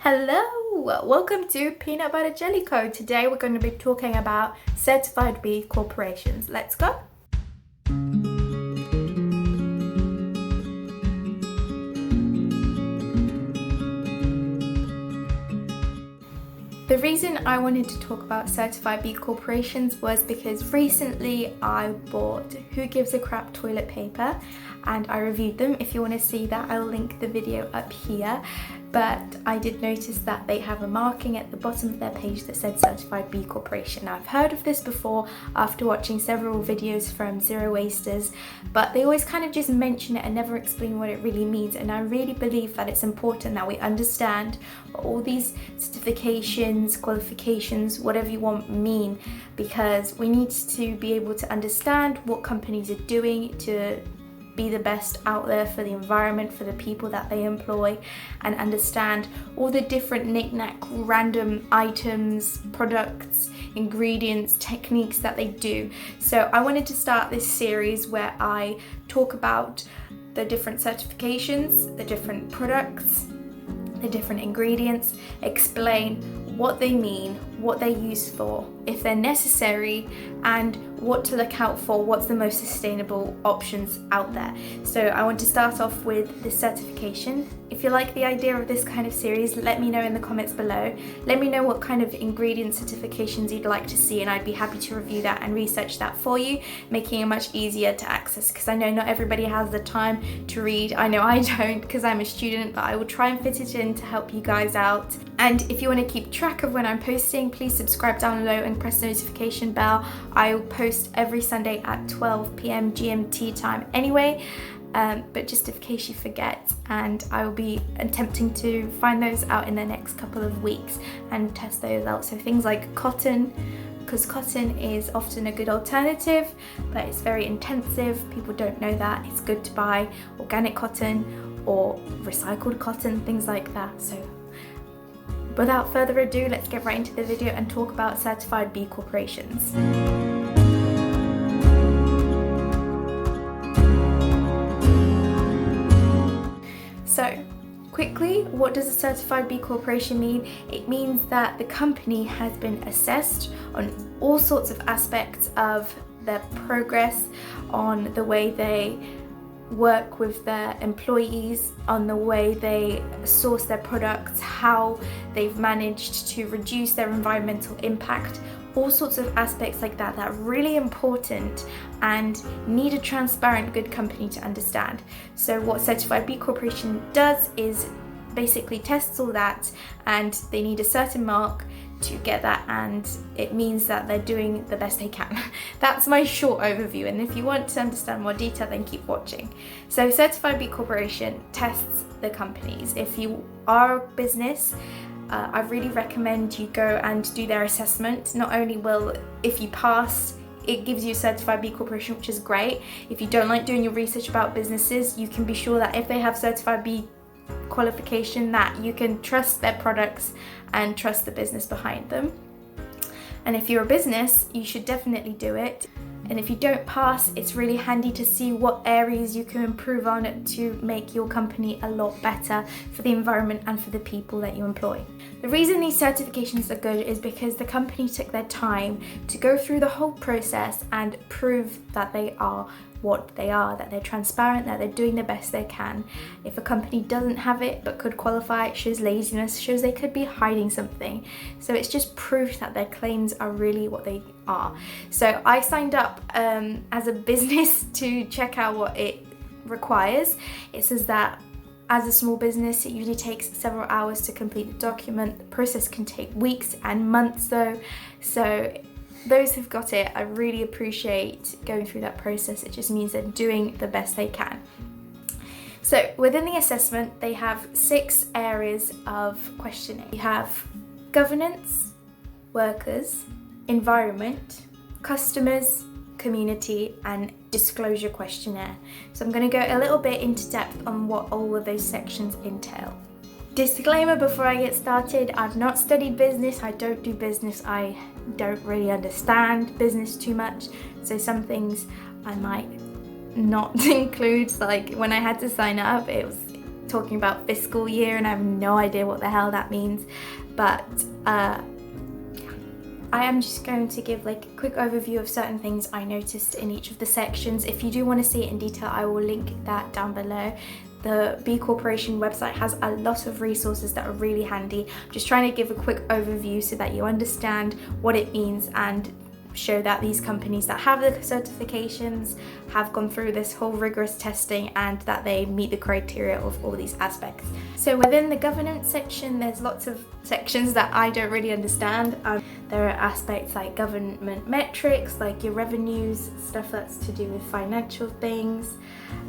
Hello, welcome to Peanut Butter Jelly Co. Today we're going to be talking about certified B corporations. Let's go. The reason I wanted to talk about certified B corporations was because recently I bought Who Gives a Crap toilet paper and I reviewed them. If you want to see that, I'll link the video up here. But I did notice that they have a marking at the bottom of their page that said Certified B Corporation. Now, I've heard of this before after watching several videos from Zero Wasters, but they always kind of just mention it and never explain what it really means. And I really believe that it's important that we understand what all these certifications, qualifications, whatever you want mean, because we need to be able to understand what companies are doing to be the best out there for the environment, for the people that they employ, and understand all the different knick-knack random items, products, ingredients, techniques that they do. So I wanted to start this series where I talk about the different certifications, the different products, the different ingredients, explain what they mean, what they're used for, if they're necessary, and what to look out for, what's the most sustainable options out there. So I want to start off with the certification. If you like the idea of this kind of series, let me know in the comments below. Let me know what kind of ingredient certifications you'd like to see, and I'd be happy to review that and research that for you, making it much easier to access, because I know not everybody has the time to read. I know I don't, because I'm a student, but I will try and fit it in to help you guys out. And if you want to keep track of when I'm posting, please subscribe down below and press the notification bell. I will post every Sunday at 12 p.m. GMT time anyway, but just in case you forget, and I will be attempting to find those out in the next couple of weeks and test those out. So things like cotton, because cotton is often a good alternative, but it's very intensive. People don't know that. It's good to buy organic cotton or recycled cotton, things like that. So without further ado, let's get right into the video and talk about certified B corporations. So, quickly, what does a certified B corporation mean? It means that the company has been assessed on all sorts of aspects of their progress, on the way they work with their employees, on the way they source their products, how they've managed to reduce their environmental impact, all sorts of aspects like that that are really important and need a transparent, good company to understand. So what Certified B Corporation does is basically tests all that, and they need a certain mark to get that, and it means that they're doing the best they can. That's my short overview, and if you want to understand more detail, then keep watching. So Certified B Corporation tests the companies. If you are a business, I really recommend you go and do their assessment. Not only will, if you pass, it gives you a Certified B Corporation, which is great. If you don't like doing your research about businesses, you can be sure that if they have Certified B qualification, that you can trust their products and trust the business behind them. And if you're a business, you should definitely do it. And if you don't pass, it's really handy to see what areas you can improve on to make your company a lot better for the environment and for the people that you employ. The reason these certifications are good is because the company took their time to go through the whole process and prove that they are what they are, that they're transparent, that they're doing the best they can. If a company doesn't have it but could qualify, it shows laziness, shows they could be hiding something. So it's just proof that their claims are really what they are. So I signed up as a business to check out what it requires. It says that as a small business, it usually takes several hours to complete the document. The process can take weeks and months though. So those who've got it, I really appreciate going through that process. It just means they're doing the best they can. So within the assessment, they have 6 areas of questioning. You have governance, workers, environment, customers, community, and disclosure questionnaire. So I'm going to go a little bit into depth on what all of those sections entail. Disclaimer before I get started, I've not studied business, I don't do business, I don't really understand business too much, so some things I might not include. Like when I had to sign up, it was talking about fiscal year and I have no idea what the hell that means, but I am just going to give like a quick overview of certain things I noticed in each of the sections. If you do want to see it in detail, I will link that down below. The B Corporation website has a lot of resources that are really handy. I'm just trying to give a quick overview so that you understand what it means and show that these companies that have the certifications have gone through this whole rigorous testing and that they meet the criteria of all these aspects. So within the governance section, there's lots of sections that I don't really understand. There are aspects like government metrics, like your revenues, stuff that's to do with financial things,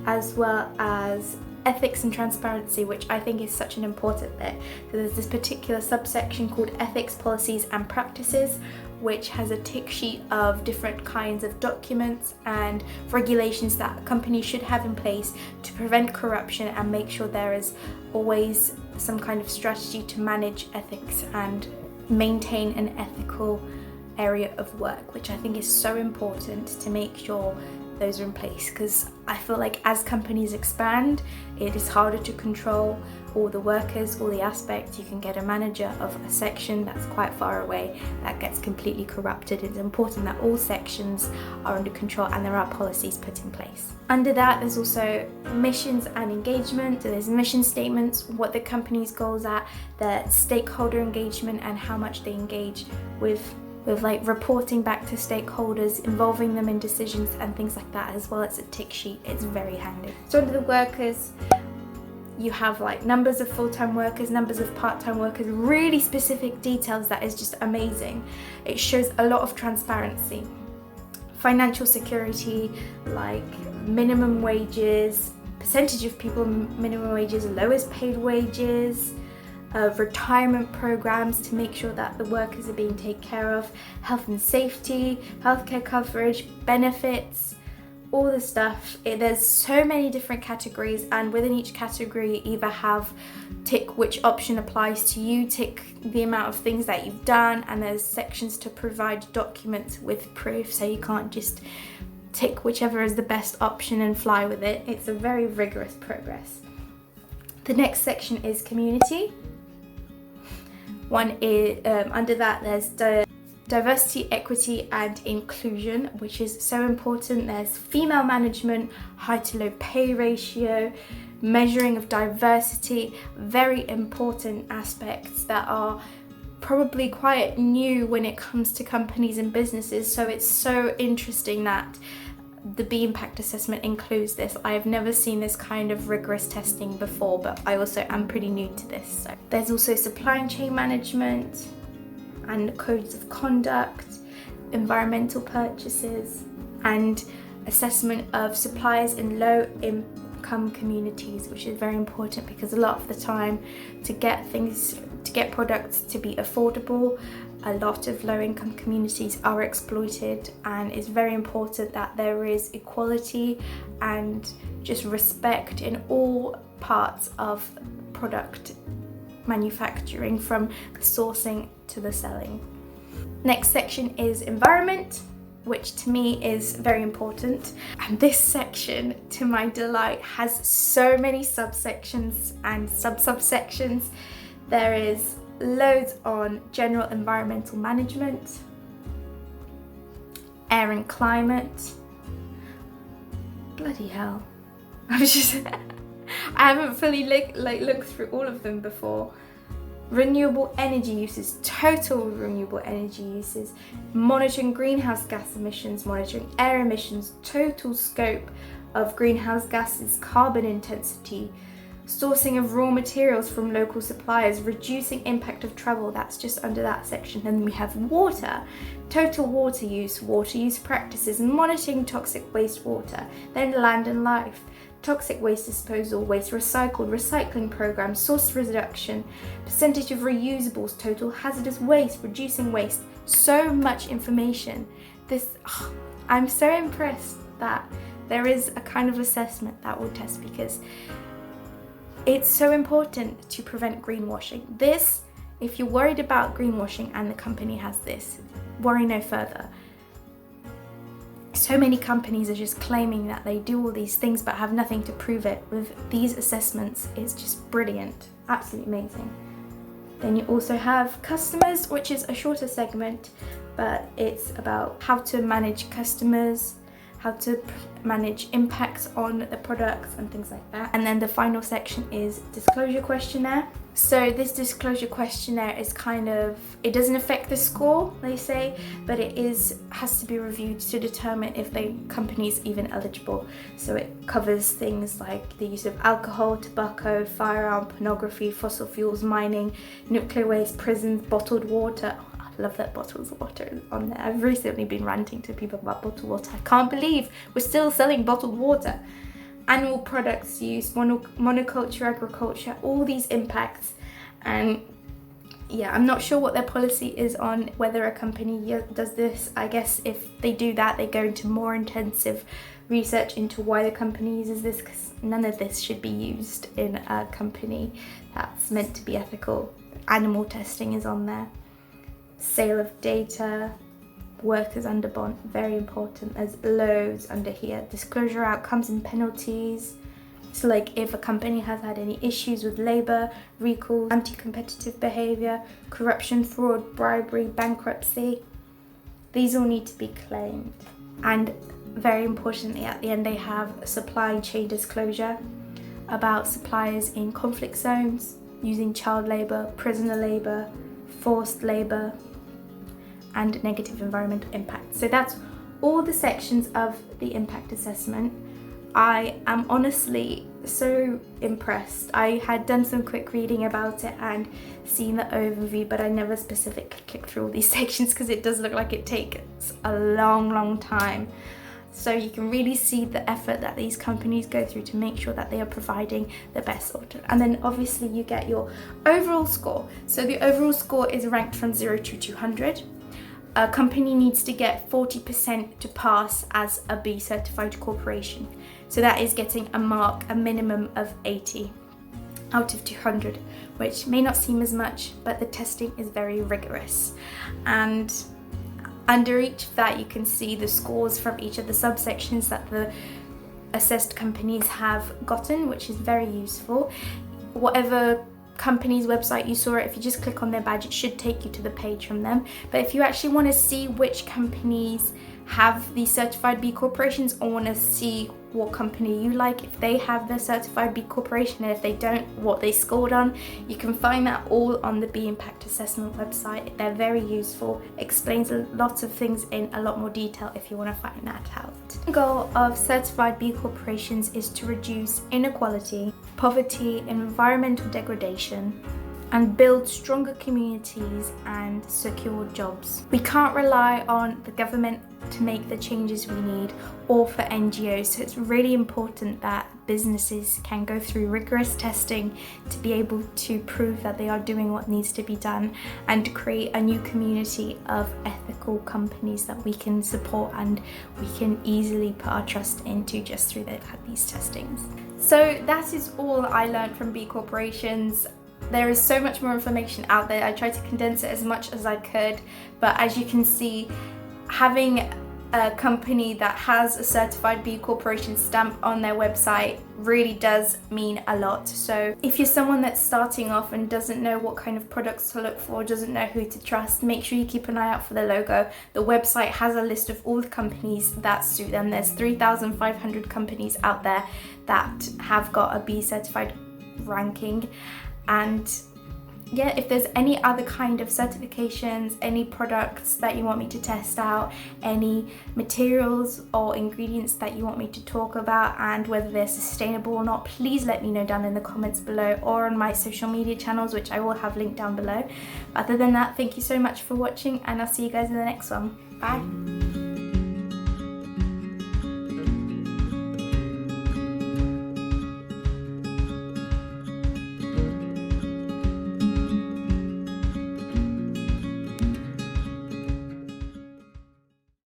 as well as ethics and transparency, which I think is such an important bit. So there's this particular subsection called ethics, policies and practices, which has a tick sheet of different kinds of documents and regulations that a company should have in place to prevent corruption and make sure there is always some kind of strategy to manage ethics and maintain an ethical area of work, which I think is so important to make sure those are in place, because I feel like as companies expand, it is harder to control all the workers, all the aspects. You can get a manager of a section that's quite far away that gets completely corrupted. It's important that all sections are under control and there are policies put in place. Under that, there's also missions and engagement. So there's mission statements, what the company's goals are, their stakeholder engagement and how much they engage with like reporting back to stakeholders, involving them in decisions and things like that, as well as a tick sheet. It's very handy. So under the workers, you have like numbers of full-time workers, numbers of part-time workers, really specific details that is just amazing. It shows a lot of transparency. Financial security, like minimum wages, percentage of people minimum wages, lowest paid wages, retirement programs to make sure that the workers are being taken care of, health and safety, healthcare coverage, benefits, all the stuff. There's so many different categories, and within each category you either have tick which option applies to you, tick the amount of things that you've done, and there's sections to provide documents with proof, so you can't just tick whichever is the best option and fly with it. It's a very rigorous progress. The next section is community. One is under that there's diversity, equity and inclusion, which is so important. There's female management, high to low pay ratio, measuring of diversity, very important aspects that are probably quite new when it comes to companies and businesses. So it's so interesting that the B Impact Assessment includes this. I have never seen this kind of rigorous testing before, but I also am pretty new to this. So there's also supply chain management and codes of conduct, environmental purchases, and assessment of suppliers in low income communities, which is very important because a lot of the time to get products to be affordable, a lot of low-income communities are exploited, and it's very important that there is equality and just respect in all parts of product manufacturing, from the sourcing to the selling. Next section is environment, which to me is very important, and this section, to my delight, has so many subsections and subsections. There is loads on general environmental management, air and climate. Bloody hell. I haven't fully looked through all of them before. Renewable energy uses, total renewable energy uses, monitoring greenhouse gas emissions, monitoring air emissions, total scope of greenhouse gases, carbon intensity, sourcing of raw materials from local suppliers, reducing impact of travel, that's just under that section. Then we have water, total water use practices, monitoring toxic wastewater. Then land and life, toxic waste disposal, waste recycled, recycling programs, source reduction, percentage of reusables, total hazardous waste, reducing waste. So much information. I'm so impressed that there is a kind of assessment that will test, because it's so important to prevent greenwashing. This, if you're worried about greenwashing and the company has this, worry no further. So many companies are just claiming that they do all these things but have nothing to prove it. With these assessments, it's just brilliant, absolutely amazing. Then you also have customers, which is a shorter segment, but it's about how to manage customers, how to manage impacts on the products and things like that. And then the final section is disclosure questionnaire. So this disclosure questionnaire is kind of, it doesn't affect the score, they say, but it has to be reviewed to determine if the company is even eligible. So it covers things like the use of alcohol, tobacco, firearm, pornography, fossil fuels, mining, nuclear waste, prisons, bottled water. Oh, I love that bottled water is on there. I've recently been ranting to people about bottled water. I can't believe we're still selling bottled water. Animal products use, monoculture, agriculture, all these impacts. And yeah, I'm not sure what their policy is on whether a company does this. I guess if they do that, they go into more intensive research into why the company uses this, because none of this should be used in a company that's meant to be ethical. Animal testing is on there. Sale of data, workers under bond, very important. There's loads under here. Disclosure outcomes and penalties. So like if a company has had any issues with labour, recalls, anti-competitive behaviour, corruption, fraud, bribery, bankruptcy, these all need to be claimed. And very importantly, at the end they have supply chain disclosure about suppliers in conflict zones, using child labour, prisoner labour, forced labour, and negative environmental impact. So that's all the sections of the impact assessment. I am honestly so impressed. I had done some quick reading about it and seen the overview, but I never specifically clicked through all these sections because it does look like it takes a long time. So you can really see the effort that these companies go through to make sure that they are providing the best audit. And then obviously you get your overall score. So the overall score is ranked from 0 to 200. A company needs to get 40% to pass as a B certified corporation. So that is getting a minimum of 80 out of 200, which may not seem as much, but the testing is very rigorous. And under each of that, you can see the scores from each of the subsections that the assessed companies have gotten, which is very useful. Whatever company's website you saw it, if you just click on their badge, it should take you to the page from them. But if you actually want to see which companies have these certified B corporations, or want to see what company you like, if they have their certified B corporation, and if they don't, what they scored on, you can find that all on the B Impact Assessment website. They're very useful, explains a lot of things in a lot more detail if you want to find that out. The goal of certified B corporations is to reduce inequality, poverty, environmental degradation, and build stronger communities and secure jobs. We can't rely on the government to make the changes we need, or for NGOs, so it's really important that businesses can go through rigorous testing to be able to prove that they are doing what needs to be done, and to create a new community of ethical companies that we can support and we can easily put our trust into just through they've had these testings. So that is all I learned from B corporations. There is so much more information out there. I tried to condense it as much as I could, but as you can see, having a company that has a certified B corporation stamp on their website really does mean a lot. So if you're someone that's starting off and doesn't know what kind of products to look for, doesn't know who to trust, make sure you keep an eye out for the logo. The website has a list of all the companies that suit them. There's 3,500 companies out there that have got a B certified ranking. And yeah, if there's any other kind of certifications, any products that you want me to test out, any materials or ingredients that you want me to talk about, and whether they're sustainable or not, please let me know down in the comments below, or on my social media channels, which I will have linked down below. Other than that, thank you so much for watching, and I'll see you guys in the next one. Bye.